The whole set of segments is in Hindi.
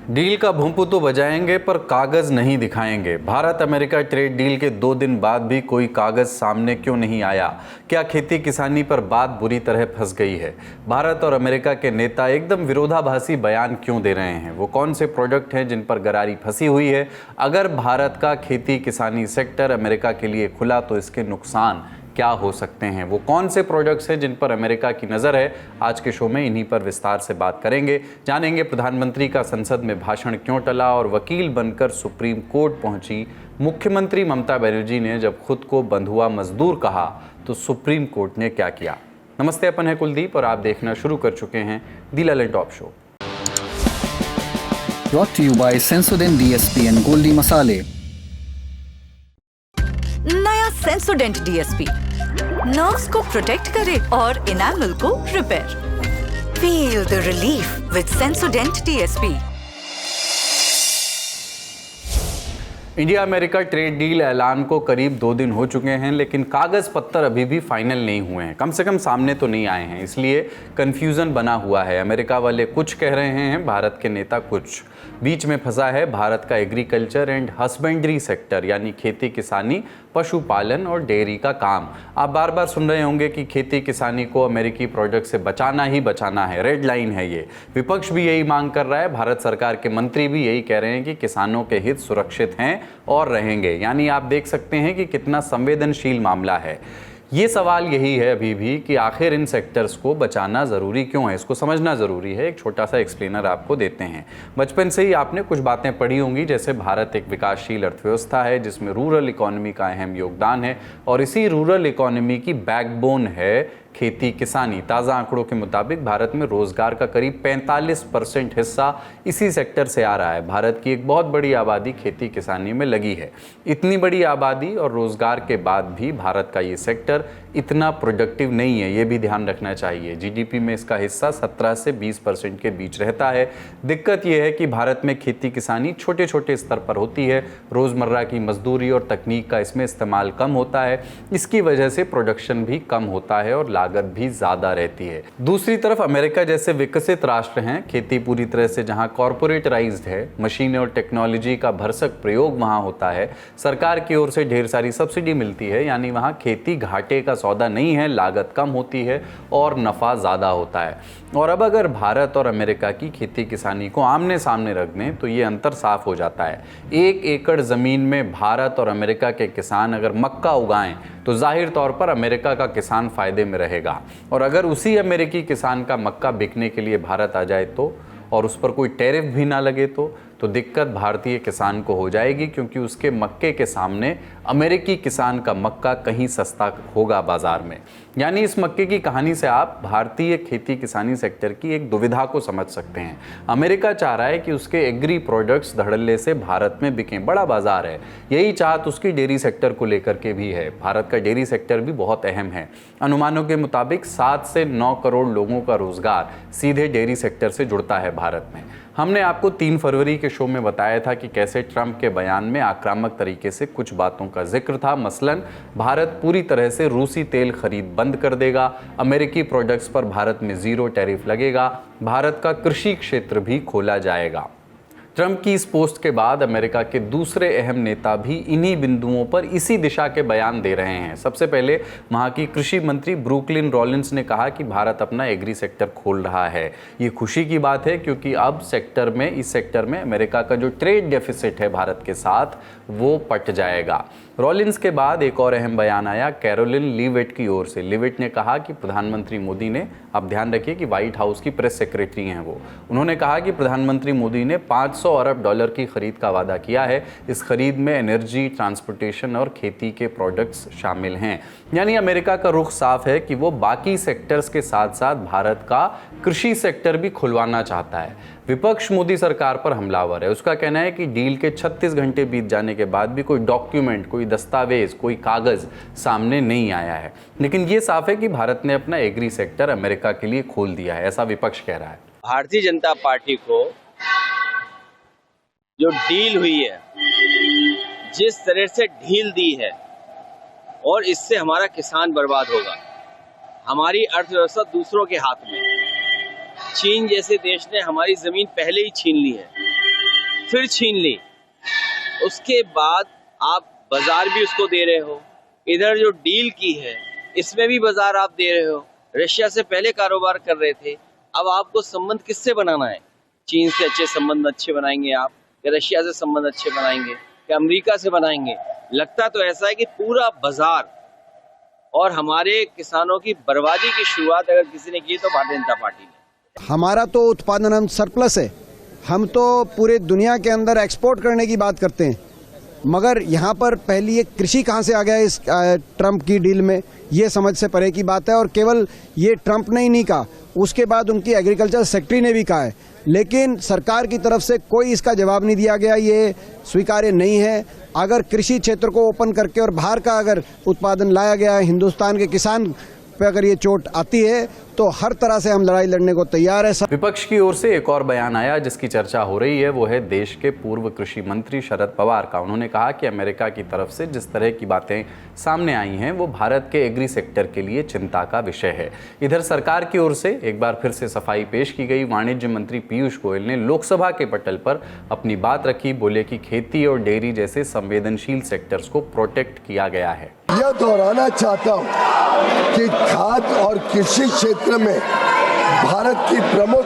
डील का भूंपू तो बजाएंगे पर कागज नहीं दिखाएंगे। भारत अमेरिका ट्रेड डील के 2 दिन बाद भी कोई कागज सामने क्यों नहीं आया? क्या खेती किसानी पर बात बुरी तरह फंस गई है? भारत और अमेरिका के नेता एकदम विरोधाभासी बयान क्यों दे रहे हैं? वो कौन से प्रोडक्ट हैं जिन पर गरारी फंसी हुई है? अगर भारत का खेती किसानी सेक्टर अमेरिका के लिए खुला तो इसके नुकसान क्या हो सकते हैं? वो कौन से प्रोडक्ट्स हैं जिन पर अमेरिका की नज़र है? आज के शो में इन्हीं पर विस्तार से बात करेंगे। जानेंगे प्रधानमंत्री का संसद में भाषण क्यों टला और वकील बनकर सुप्रीम कोर्ट पहुंची मुख्यमंत्री ममता बनर्जी ने जब खुद को बंधुआ मजदूर कहा तो सुप्रीम कोर्ट ने क्या किया। नमस्ते, अपन है कुलदीप और आप देखना शुरू कर चुके हैं the Lallan top show. Brought to you by Sensodyne DSP and Goldie मसाले। नया सेंसोडेंट डीएसपी नर्व्स को प्रोटेक्ट करे और इनामल को repair. Feel the relief with सेंसोडेंट DSP. India America trade deal ऐलान को करीब 2 दिन हो चुके हैं, लेकिन कागज़ पत्तर अभी भी फाइनल नहीं हुए हैं। कम से कम सामने तो नहीं आए हैं, इसलिए कन्फ्यूज़न बना हुआ है। अमेरिका वाले कुछ कह रहे हैं, भारत के नेता कुछ। बीच में फंसा है भारत का एग्रीकल्चर एंड हस्बेंड्री सेक्टर, यानी खेती किसानी, पशुपालन और डेयरी का काम। आप बार बार सुन रहे होंगे कि खेती किसानी को अमेरिकी प्रोडक्ट से बचाना ही बचाना है, रेड लाइन है ये। विपक्ष भी यही मांग कर रहा है, भारत सरकार के मंत्री भी यही कह रहे हैं कि किसानों के हित सुरक्षित हैं और रहेंगे। यानी आप देख सकते हैं कि कितना संवेदनशील मामला है। ये सवाल यही है अभी भी कि आखिर इन सेक्टर्स को बचाना ज़रूरी क्यों है, इसको समझना ज़रूरी है। एक छोटा सा एक्सप्लेनर आपको देते हैं। बचपन से ही आपने कुछ बातें पढ़ी होंगी, जैसे भारत एक विकासशील अर्थव्यवस्था है जिसमें रूरल इकोनॉमी का अहम योगदान है और इसी रूरल इकोनॉमी की बैकबोन है खेती किसानी। ताज़ा आंकड़ों के मुताबिक भारत में रोज़गार का करीब 45% हिस्सा इसी सेक्टर से आ रहा है। भारत की एक बहुत बड़ी आबादी खेती किसानी में लगी है। इतनी बड़ी आबादी और रोज़गार के बाद भी भारत का ये सेक्टर इतना प्रोडक्टिव नहीं है, ये भी ध्यान रखना चाहिए। जीडीपी में इसका हिस्सा 17 से 20% के बीच रहता है। दिक्कत यह है कि भारत में खेती किसानी छोटे छोटे स्तर पर होती है। रोज़मर्रा की मजदूरी और तकनीक का इसमें इस्तेमाल कम होता है। इसकी वजह से प्रोडक्शन भी कम होता है और लागत भी ज़्यादा रहती है। दूसरी तरफ अमेरिका जैसे विकसित राष्ट्र हैं, खेती पूरी तरह से जहाँ कॉर्पोरेटराइज्ड है, मशीन और टेक्नोलॉजी का भरसक प्रयोग वहाँ होता है, सरकार की ओर से ढेर सारी सब्सिडी मिलती है, यानी वहाँ खेती घाटे का सौदा नहीं है, लागत कम होती है और नफ़ा ज़्यादा होता है। और अब अगर भारत और अमेरिका की खेती किसानी को आमने सामने रख दें तो ये अंतर साफ हो जाता है। 1 एकड़ ज़मीन में भारत और अमेरिका के किसान अगर मक्का उगाएं तो जाहिर तौर पर अमेरिका का किसान फ़ायदे में रहेगा, और अगर उसी अमेरिकी किसान का मक्का बिकने के लिए भारत आ जाए तो, और उस पर कोई टैरिफ भी ना लगे तो दिक्कत भारतीय किसान को हो जाएगी, क्योंकि उसके मक्के के सामने अमेरिकी किसान का मक्का कहीं सस्ता होगा बाज़ार में। यानी इस मक्के की कहानी से आप भारतीय खेती किसानी सेक्टर की एक दुविधा को समझ सकते हैं। अमेरिका चाह रहा है कि उसके एग्री प्रोडक्ट्स धड़ल्ले से भारत में बिकें, बड़ा बाज़ार है। यही चाहत उसकी डेयरी सेक्टर को लेकर के भी है। भारत का डेयरी सेक्टर भी बहुत अहम है। अनुमानों के मुताबिक 7 से 9 करोड़ लोगों का रोज़गार सीधे डेयरी सेक्टर से जुड़ता है भारत में। हमने आपको 3 फरवरी के शो में बताया था कि कैसे ट्रंप के बयान में आक्रामक तरीके से कुछ बातों का जिक्र था। मसलन भारत पूरी तरह से रूसी तेल खरीद बंद कर देगा, अमेरिकी प्रोडक्ट्स पर भारत में 0 टैरिफ लगेगा, भारत का कृषि क्षेत्र भी खोला जाएगा। ट्रंप की इस पोस्ट के बाद अमेरिका के दूसरे अहम नेता भी इन्हीं बिंदुओं पर इसी दिशा के बयान दे रहे हैं। सबसे पहले वहाँ की कृषि मंत्री ब्रुकलिन रॉलिंस ने कहा कि भारत अपना एग्री सेक्टर खोल रहा है। ये खुशी की बात है, क्योंकि अब इस सेक्टर में अमेरिका का जो ट्रेड डेफिसिट है भारत के साथ, वो पट जाएगा। रॉलिंस के बाद एक और अहम बयान आया कैरोलिन लीविट की ओर से। लीविट ने कहा कि प्रधानमंत्री मोदी ने, आप ध्यान रखिए कि व्हाइट हाउस की प्रेस सेक्रेटरी हैं वो, उन्होंने कहा कि प्रधानमंत्री मोदी ने $500 अरब की खरीद का वादा किया है। इस खरीद में एनर्जी, ट्रांसपोर्टेशन और खेती के प्रोडक्ट्स शामिल हैं। यानी अमेरिका का रुख साफ है कि वो बाकी सेक्टर्स के साथ साथ भारत का कृषि सेक्टर भी खुलवाना चाहता है। विपक्ष मोदी सरकार पर हमलावर है। उसका कहना है कि डील के 36 घंटे बीत जाने के बाद भी कोई डॉक्यूमेंट, कोई दस्तावेज, कोई कागज़ सामने नहीं आया है। लेकिन ये साफ है कि भारत ने अपना एग्री सेक्टर अमेरिका के लिए खोल दिया है, ऐसा विपक्ष कह रहा है। भारतीय जनता पार्टी को जो डील हुई है, जिस तरह से ढील दी है, और इससे हमारा किसान बर्बाद होगा, हमारी अर्थव्यवस्था दूसरों के हाथ में। चीन जैसे देश ने हमारी जमीन पहले ही छीन ली है। फिर छीन ली, उसके बाद आप बाजार भी उसको दे रहे हो, इधर जो डील की है इसमें भी बाजार आप दे रहे हो। रशिया से पहले कारोबार कर रहे थे, अब आपको संबंध किससे बनाना है? चीन से अच्छे संबंध अच्छे बनाएंगे आप, या रशिया से संबंध अच्छे बनाएंगे, या अमेरिका से बनाएंगे? लगता तो ऐसा है कि पूरा बाजार और हमारे किसानों की बर्बादी की शुरुआत अगर किसी ने की तो भारतीय जनता पार्टी ने। हमारा तो उत्पादन सरप्लस है, हम तो पूरे दुनिया के अंदर एक्सपोर्ट करने की बात करते हैं, मगर यहाँ पर पहली एक कृषि कहाँ से आ गया इस ट्रंप की डील में, ये समझ से परे की बात है। और केवल ये ट्रंप ने ही नहीं कहा, उसके बाद उनकी एग्रीकल्चर सेक्रेटरी ने भी कहा है, लेकिन सरकार की तरफ से कोई इसका जवाब नहीं दिया गया, ये स्वीकार्य नहीं है। अगर कृषि क्षेत्र को ओपन करके और बाहर का अगर उत्पादन लाया गया है, हिंदुस्तान के किसान पे अगर ये चोट आती है तो हर तरह से हम लड़ाई लड़ने को तैयार है। विपक्ष की ओर से एक और बयान आया जिसकी चर्चा हो रही है, वो है देश के पूर्व कृषि मंत्री शरद पवार का। उन्होंने कहा कि अमेरिका की तरफ से जिस तरह की बातें सामने आई हैं वो भारत के एग्री सेक्टर के लिए चिंता का विषय है। इधर सरकार की ओर से एक बार फिर से सफाई पेश की गई। वाणिज्य मंत्री पीयूष गोयल ने लोकसभा के पटल पर अपनी बात रखी, बोले कि खेती और डेयरी जैसे संवेदनशील सेक्टर्स को प्रोटेक्ट किया गया है। यह दोहराना चाहता हूं कि खाद्य और कृषि क्षेत्र में भारत की प्रमुख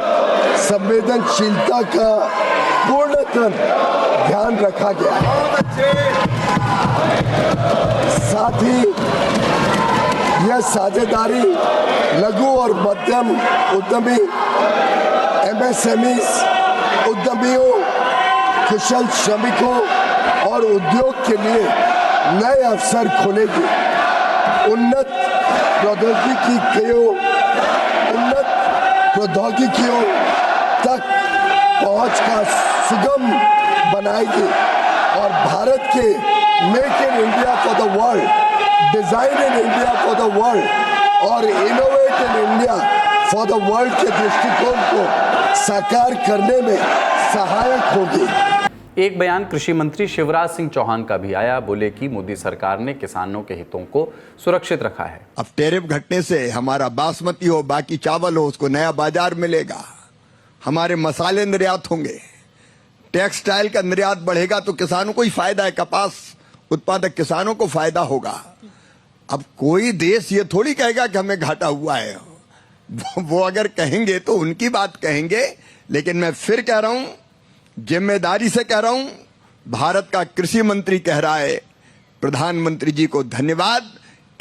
संवेदनशीलता का पूर्णतः ध्यान रखा गया है। साथ ही यह साझेदारी लघु और मध्यम उद्यमी, MSMEs, उद्यमियों, कुशल श्रमिकों और उद्योग के लिए नए अवसर खोलेगी। उन्नत प्रौद्योगिकियों तक पहुंच का सुगम बनाएगी और भारत के make in India for the world, design in India for the world और innovate in India for the world के दृष्टिकोण को साकार करने में सहायक होगी। एक बयान कृषि मंत्री शिवराज सिंह चौहान का भी आया, बोले कि मोदी सरकार ने किसानों के हितों को सुरक्षित रखा है। अब टैरिफ घटने से हमारा बासमती हो, बाकी चावल हो, उसको नया बाजार मिलेगा, हमारे मसाले निर्यात होंगे, टेक्सटाइल का निर्यात बढ़ेगा तो किसानों को ही फायदा है, कपास उत्पादक किसानों को फायदा होगा। अब कोई देश ये थोड़ी कहेगा कि हमें घाटा हुआ है, वो अगर कहेंगे तो उनकी बात कहेंगे, लेकिन मैं फिर कह रहा हूं, जिम्मेदारी से कह रहा हूं, भारत का कृषि मंत्री कह रहा है, प्रधानमंत्री जी को धन्यवाद,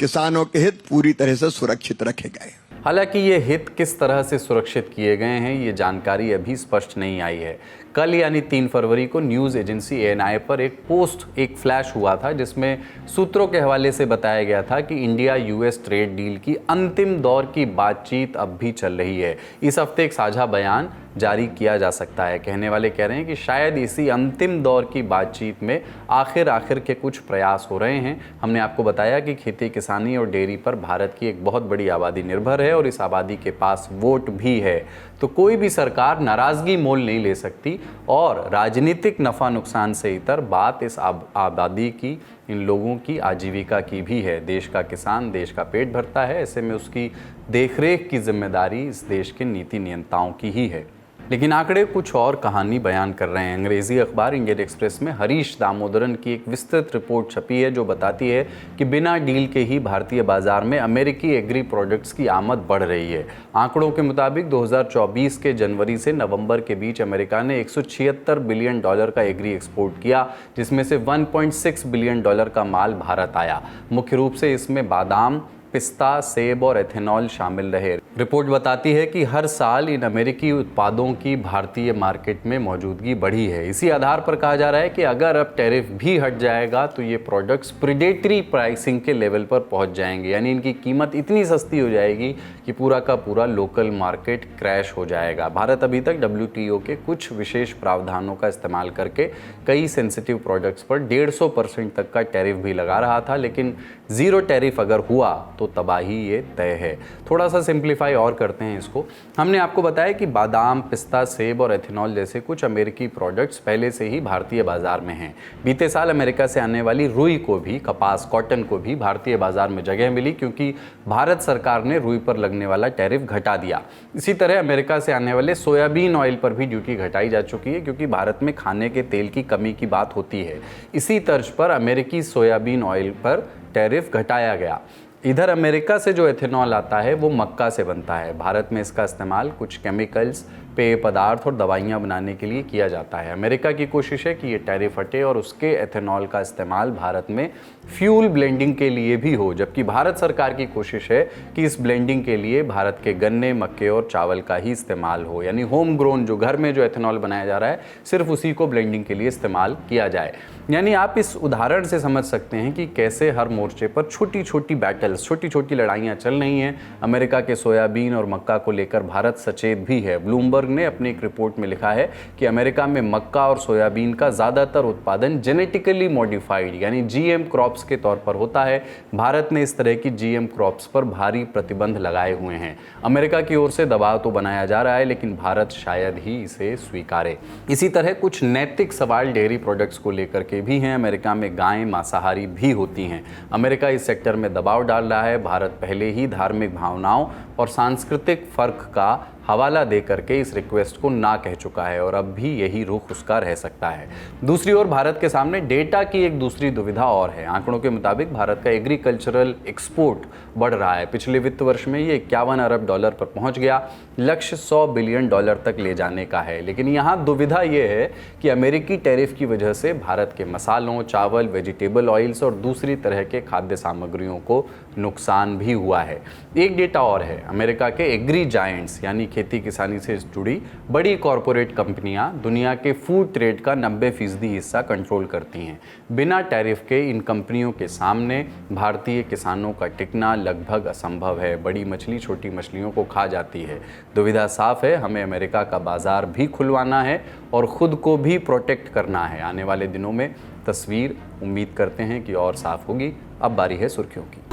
किसानों के हित पूरी तरह से सुरक्षित रखे गए। हालांकि ये हित किस तरह से सुरक्षित किए गए हैं ये जानकारी अभी स्पष्ट नहीं आई है। कल यानी 3 फरवरी को न्यूज़ एजेंसी ANI पर एक फ्लैश हुआ था जिसमें सूत्रों के हवाले से बताया गया था कि इंडिया US ट्रेड डील की अंतिम दौर की बातचीत अब भी चल रही है। इस हफ्ते एक साझा बयान जारी किया जा सकता है। कहने वाले कह रहे हैं कि शायद इसी अंतिम दौर की बातचीत में आखिर के कुछ प्रयास हो रहे हैं। हमने आपको बताया कि खेती किसानी और डेयरी पर भारत की एक बहुत बड़ी आबादी निर्भर है और इस आबादी के पास वोट भी है, तो कोई भी सरकार नाराज़गी मोल नहीं ले सकती और राजनीतिक नफ़ा नुकसान से इतर बात इस आबादी की, इन लोगों की आजीविका की भी है। देश का किसान देश का पेट भरता है, ऐसे में उसकी देखरेख की जिम्मेदारी इस देश के नीति नियंताओं की ही है। लेकिन आंकड़े कुछ और कहानी बयान कर रहे हैं। अंग्रेजी अखबार इंडियन एक्सप्रेस में हरीश दामोदरन की एक विस्तृत रिपोर्ट छपी है जो बताती है कि बिना डील के ही भारतीय बाजार में अमेरिकी एग्री प्रोडक्ट्स की आमद बढ़ रही है। आंकड़ों के मुताबिक 2024 के जनवरी से नवंबर के बीच अमेरिका ने $176 बिलियन का एग्री एक्सपोर्ट किया, जिसमें से $1.6 बिलियन का माल भारत आया। मुख्य रूप से इसमें बादाम, पिस्ता, सेब और एथेनॉल शामिल रहे। रिपोर्ट बताती है कि हर साल इन अमेरिकी उत्पादों की भारतीय मार्केट में मौजूदगी बढ़ी है। इसी आधार पर कहा जा रहा है कि अगर अब टैरिफ भी हट जाएगा तो ये प्रोडक्ट्स प्रीडेटरी प्राइसिंग के लेवल पर पहुंच जाएंगे, यानी इनकी कीमत इतनी सस्ती हो जाएगी कि पूरा का पूरा लोकल मार्केट क्रैश हो जाएगा। भारत अभी तक WTO के कुछ विशेष प्रावधानों का इस्तेमाल करके कई सेंसिटिव प्रोडक्ट्स पर 150% तक का टैरिफ भी लगा रहा था, लेकिन ज़ीरो टैरिफ अगर हुआ तो तबाही ये तय है। थोड़ा सा सिंप्लीफाई और करते हैं इसको। हमने आपको बताया कि बादाम, पिस्ता, सेब और एथेनॉल जैसे कुछ अमेरिकी प्रोडक्ट्स पहले से ही भारतीय बाजार में हैं। बीते साल अमेरिका से आने वाली रुई को भी, कपास, कॉटन को भी भारतीय बाजार में जगह मिली क्योंकि भारत सरकार ने रुई पर लगने वाला टैरिफ घटा दिया। इसी तरह अमेरिका से आने वाले सोयाबीन ऑयल पर भी ड्यूटी घटाई जा चुकी है क्योंकि भारत में खाने के तेल की कमी की बात होती है। इसी तर्ज पर अमेरिकी सोयाबीन ऑयल पर टैरिफ घटाया गया। इधर अमेरिका से जो एथेनॉल आता है वो मक्का से बनता है। भारत में इसका इस्तेमाल कुछ केमिकल्स, पेय पदार्थ और दवाइयाँ बनाने के लिए किया जाता है। अमेरिका की कोशिश है कि ये टैरिफ हटे और उसके एथेनॉल का इस्तेमाल भारत में फ्यूल ब्लेंडिंग के लिए भी हो, जबकि भारत सरकार की कोशिश है कि इस ब्लेंडिंग के लिए भारत के गन्ने, मक्के और चावल का ही इस्तेमाल हो, यानी होम ग्रोन जो घर में जो एथेनॉल बनाया जा रहा है सिर्फ उसी को ब्लेंडिंग के लिए इस्तेमाल किया जाए। यानी आप इस उदाहरण से समझ सकते हैं कि कैसे हर मोर्चे पर छोटी छोटी बैटल्स, छोटी छोटी लड़ाइयाँ चल रही हैं। अमेरिका के सोयाबीन और मक्का को लेकर भारत सचेत भी है। ब्लूमबर्ग ने अपनी एक रिपोर्ट में लिखा है कि अमेरिका में मक्का और सोयाबीन का ज़्यादातर उत्पादन जेनेटिकली मॉडिफाइड यानी जीएम क्रॉप्स के तौर पर होता है। भारत ने इस तरह की जीएम क्रॉप्स पर भारी प्रतिबंध लगाए हुए हैं। अमेरिका की ओर से दबाव तो बनाया जा रहा है लेकिन भारत शायद ही इसे स्वीकारे। इसी तरह कुछ नैतिक सवाल डेयरी प्रोडक्ट्स को लेकर के भी हैं। अमेरिका में गायें मांसाहारी भी होती हैं। अमेरिका इस सेक्टर में दबाव डाल रहा है। भारत पहले ही धार्मिक भावनाओं और सांस्कृतिक फर्क का हवाला दे करके इस रिक्वेस्ट को ना कह चुका है और अब भी यही रुख उसका रह सकता है। दूसरी ओर भारत के सामने डेटा की एक दूसरी दुविधा और है। आंकड़ों के मुताबिक भारत का एग्रीकल्चरल एक्सपोर्ट बढ़ रहा है। पिछले वित्त वर्ष में ये 51 अरब डॉलर पर पहुंच गया। लक्ष्य 100 बिलियन डॉलर तक ले जाने का है। लेकिन यहाँ दुविधा ये है कि अमेरिकी टैरिफ की वजह से भारत के मसालों, चावल, वेजिटेबल ऑयल्स और दूसरी तरह के खाद्य सामग्रियों को नुकसान भी हुआ है। एक डेटा और है। अमेरिका के एग्री जायंट्स यानी खेती किसानी से जुड़ी बड़ी कॉरपोरेट कंपनियां दुनिया के फूड ट्रेड का 90% हिस्सा कंट्रोल करती हैं। बिना टैरिफ के इन कंपनियों के सामने भारतीय किसानों का टिकना लगभग असंभव है। बड़ी मछली छोटी मछलियों को खा जाती है। दुविधा साफ है, हमें अमेरिका का बाजार भी खुलवाना है और खुद को भी प्रोटेक्ट करना है। आने वाले दिनों में तस्वीर उम्मीद करते हैं कि और साफ होगी। अब बारी है सुर्खियों की।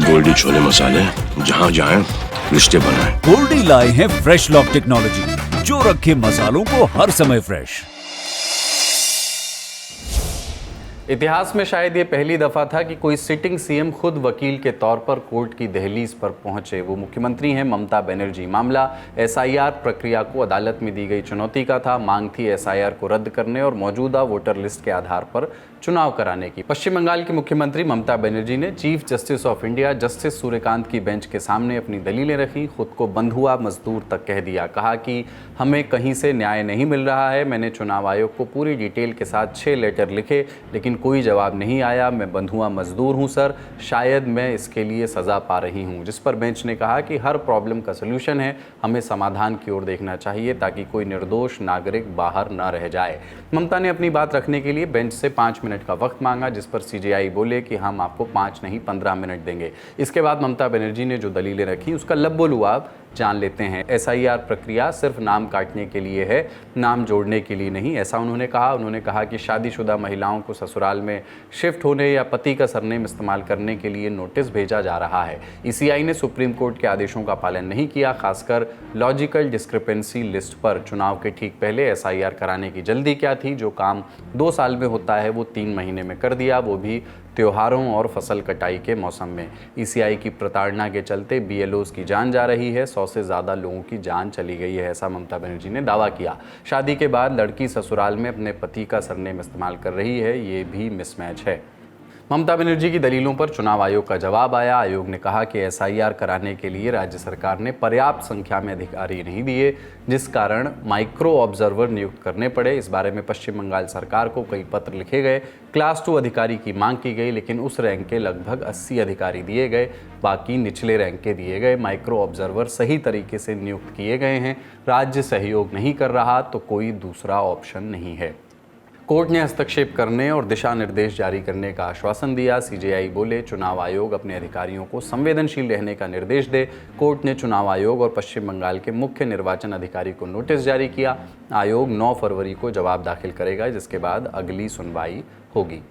गोल्डी छोले मसाले, जहां जाएं रिश्ते बनाएं। गोल्डी लाए हैं फ्रेश लॉक टेक्नोलॉजी जो रखे मसालों को हर समय फ्रेश। इतिहास में शायद ये पहली दफा था कि कोई सिटिंग सीएम खुद वकील के तौर पर कोर्ट की दहलीज पर पहुंचे। वो मुख्यमंत्री हैं ममता बनर्जी। मामला एसआईआर प्रक्रिया को अदालत में दी गई चुनौती का था। मांग थी एसआईआर को रद्द करने और मौजूदा वोटर लिस्ट के आधार पर चुनाव कराने की। पश्चिम बंगाल की मुख्यमंत्री ममता बनर्जी ने chief justice of India justice Suryakant की बेंच के सामने अपनी दलीलें रखी। खुद को बंधुआ मजदूर तक कह दिया। कहा कि हमें कहीं से न्याय नहीं मिल रहा है। मैंने चुनाव आयोग को पूरी डिटेल के साथ 6 लेटर लिखे लेकिन कोई जवाब नहीं आया। मैं बंधुआ मजदूर हूं सर, शायद मैं इसके लिए सज़ा पा रही हूं। जिस पर बेंच ने कहा कि हर प्रॉब्लम का सलूशन है, हमें समाधान की ओर देखना चाहिए ताकि कोई निर्दोष नागरिक बाहर न रह जाए। ममता ने अपनी बात रखने के लिए बेंच से 5 मिनट का वक्त मांगा, जिस पर सीजेआई बोले कि हम आपको 5 नहीं 15 मिनट देंगे। इसके बाद ममता बनर्जी ने जो दलीलें रखी उसका लब्बो-लुआब जान लेते हैं। एसआईआर प्रक्रिया सिर्फ नाम काटने के लिए है, नाम जोड़ने के लिए नहीं, ऐसा उन्होंने कहा। उन्होंने कहा कि शादीशुदा महिलाओं को ससुराल में शिफ्ट होने या पति का सरनेम इस्तेमाल करने के लिए नोटिस भेजा जा रहा है। ईसीआई ने सुप्रीम कोर्ट के आदेशों का पालन नहीं किया, खासकर लॉजिकल डिस्क्रिपेंसी लिस्ट पर। चुनाव के ठीक पहले एसआईआर कराने की जल्दी क्या थी? जो काम 2 साल में होता है वो 3 महीने में कर दिया, वो भी त्योहारों और फसल कटाई के मौसम में। ईसीआई की प्रताड़ना के चलते बीएलओज की जान जा रही है। 100 से ज़्यादा लोगों की जान चली गई है, ऐसा ममता बनर्जी ने दावा किया। शादी के बाद लड़की ससुराल में अपने पति का सरनेम इस्तेमाल कर रही है, ये भी मिसमैच है। ममता बनर्जी की दलीलों पर चुनाव आयोग का जवाब आया। आयोग ने कहा कि एसआईआर कराने के लिए राज्य सरकार ने पर्याप्त संख्या में अधिकारी नहीं दिए, जिस कारण माइक्रो ऑब्जर्वर नियुक्त करने पड़े। इस बारे में पश्चिम बंगाल सरकार को कई पत्र लिखे गए। क्लास 2 अधिकारी की मांग की गई, लेकिन उस रैंक के लगभग 80 अधिकारी दिए गए, बाकी निचले रैंक के दिए गए। माइक्रो ऑब्जर्वर सही तरीके से नियुक्त किए गए हैं। राज्य सहयोग नहीं कर रहा तो कोई दूसरा ऑप्शन नहीं है। कोर्ट ने हस्तक्षेप करने और दिशा निर्देश जारी करने का आश्वासन दिया। सीजेआई बोले चुनाव आयोग अपने अधिकारियों को संवेदनशील रहने का निर्देश दे। कोर्ट ने चुनाव आयोग और पश्चिम बंगाल के मुख्य निर्वाचन अधिकारी को नोटिस जारी किया। आयोग 9 फरवरी को जवाब दाखिल करेगा, जिसके बाद अगली सुनवाई होगी।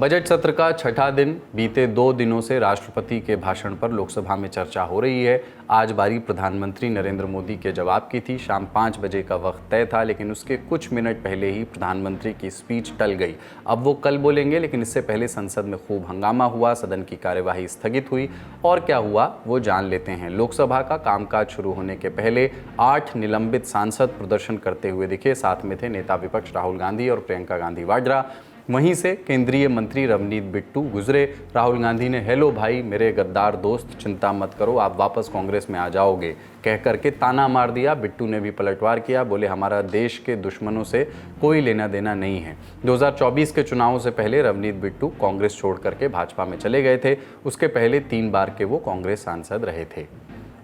बजट सत्र का छठा दिन। बीते 2 दिनों से राष्ट्रपति के भाषण पर लोकसभा में चर्चा हो रही है। आज बारी प्रधानमंत्री नरेंद्र मोदी के जवाब की थी। शाम 5 बजे का वक्त तय था, लेकिन उसके कुछ मिनट पहले ही प्रधानमंत्री की स्पीच टल गई। अब वो कल बोलेंगे, लेकिन इससे पहले संसद में खूब हंगामा हुआ, सदन की कार्यवाही स्थगित हुई। और क्या हुआ वो जान लेते हैं। लोकसभा का कामकाज शुरू होने के पहले 8 निलंबित सांसद प्रदर्शन करते हुए दिखे। साथ में थे नेता विपक्ष राहुल गांधी और प्रियंका गांधी वाड्रा। वहीं से केंद्रीय मंत्री रवनीत बिट्टू गुजरे। राहुल गांधी ने हेलो भाई मेरे गद्दार दोस्त, चिंता मत करो, आप वापस कांग्रेस में आ जाओगे कह करके ताना मार दिया। बिट्टू ने भी पलटवार किया, बोले हमारा देश के दुश्मनों से कोई लेना देना नहीं है। 2024 के चुनावों से पहले रवनीत बिट्टू कांग्रेस छोड़ करके भाजपा में चले गए थे। उसके पहले 3 बार के वो कांग्रेस सांसद रहे थे।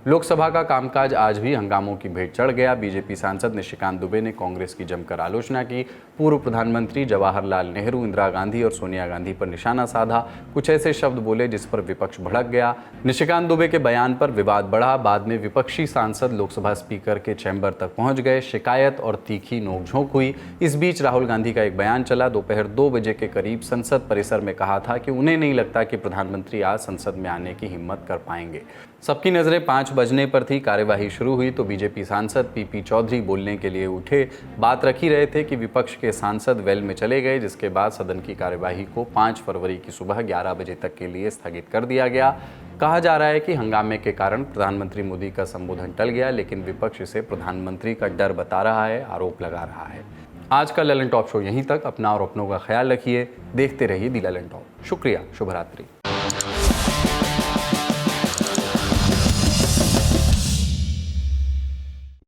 लोकसभा का कामकाज आज भी हंगामों की भेंट चढ़ गया। बीजेपी सांसद निशिकांत दुबे ने कांग्रेस की जमकर आलोचना की। पूर्व प्रधानमंत्री जवाहरलाल नेहरू, इंदिरा गांधी और सोनिया गांधी पर निशाना साधा। कुछ ऐसे शब्द बोले जिस पर विपक्ष भड़क गया। निशिकांत दुबे के बयान पर विवाद बढ़ा। बाद में विपक्षी सांसद लोकसभा स्पीकर के चैम्बर तक पहुंच गए। शिकायत और तीखी नोकझोंक हुई। इस बीच राहुल गांधी का एक बयान चला। दोपहर 2 बजे के करीब संसद परिसर में कहा था कि उन्हें नहीं लगता कि प्रधानमंत्री आज संसद में आने की हिम्मत कर पाएंगे। सबकी नजरें 5 बजने पर थी। कार्यवाही शुरू हुई तो बीजेपी सांसद पीपी चौधरी बोलने के लिए उठे। बात रख ही रहे थे कि विपक्ष के सांसद वेल में चले गए, जिसके बाद सदन की कार्यवाही को 5 फरवरी की सुबह 11 बजे तक के लिए स्थगित कर दिया गया। कहा जा रहा है कि हंगामे के कारण प्रधानमंत्री मोदी का संबोधन टल गया, लेकिन विपक्ष इसे प्रधानमंत्री का डर बता रहा है, आरोप लगा रहा है। आज का ललन टॉप शो यहीं तक। अपना और अपनों का ख्याल रखिए। देखते रहिए दी ललन टॉप। शुक्रिया। शुभ रात्रि।